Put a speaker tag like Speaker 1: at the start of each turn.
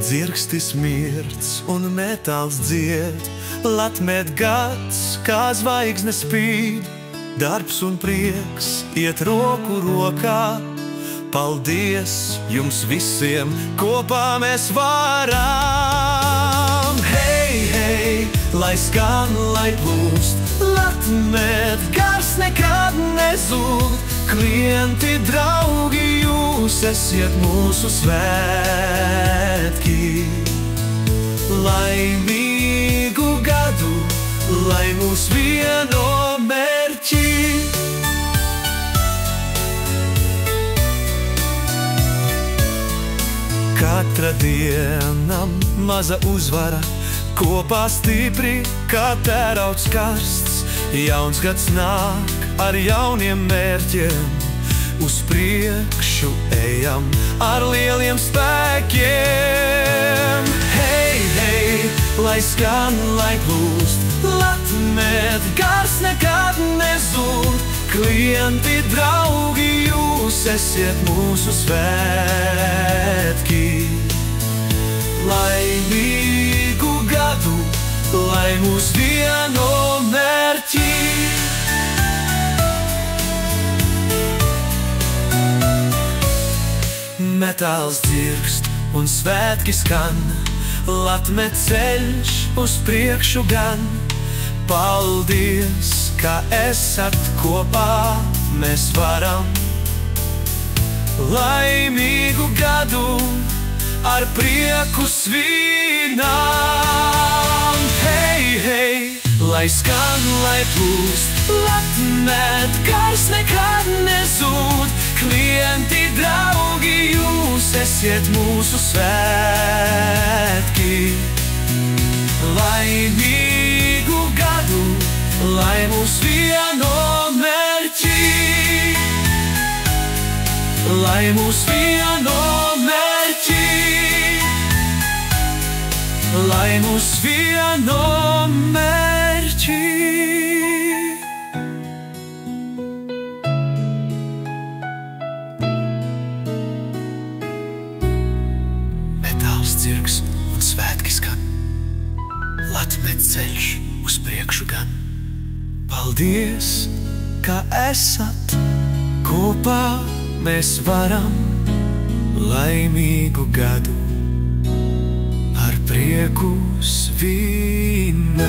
Speaker 1: dzirkstis mirts un metāls dzied, latmet gads, kā zvaigznes spīd, darbs un prieks iet roku rokā. Paldies jums visiem, kopā mēs varam. Hei, hei, lai skan, lai plūst, latmet gars nekad nezūd. Klienti, draugi, jūs esiet mūsu svētki. Laimīgu gadu, lai mūs vieno mērķi. Katra diena maza uzvara, kopā stipri kā tērauds karsts. Jauns gads nāk ar jauniem mērķiem, uz priekšu ejam ar lieliem spēkiem. Hei, hei, lai skan, lai plūst, latmet gars nekad nezūd. Klienti, draugi, jūs esiet mūsu svētki. Laimīgu gadu, lai mūs vieno mērķi. Metāls dzirkst un svētki skan, latmet ceļš uz priekšu gan. Paldies, ka esat kopā, mēs varam. Laimīgu gadu ar prieku svinām. Hei, hei, lai skan, lai plūst, latmet gars nekad nezūd. Klienti, draugi, jūs esiet mūsu svētki. Laimīgu gadu, lai mūs vieno mērķi. Lai mūs vieno mērķi. Lai mūs vieno mērķi. Metāls dzirks un svētki skan, latmet ceļš uz priekšu gan. Paldies, ka esat kopā, mēs varam. Laimīgu gadu ar prieku svinam.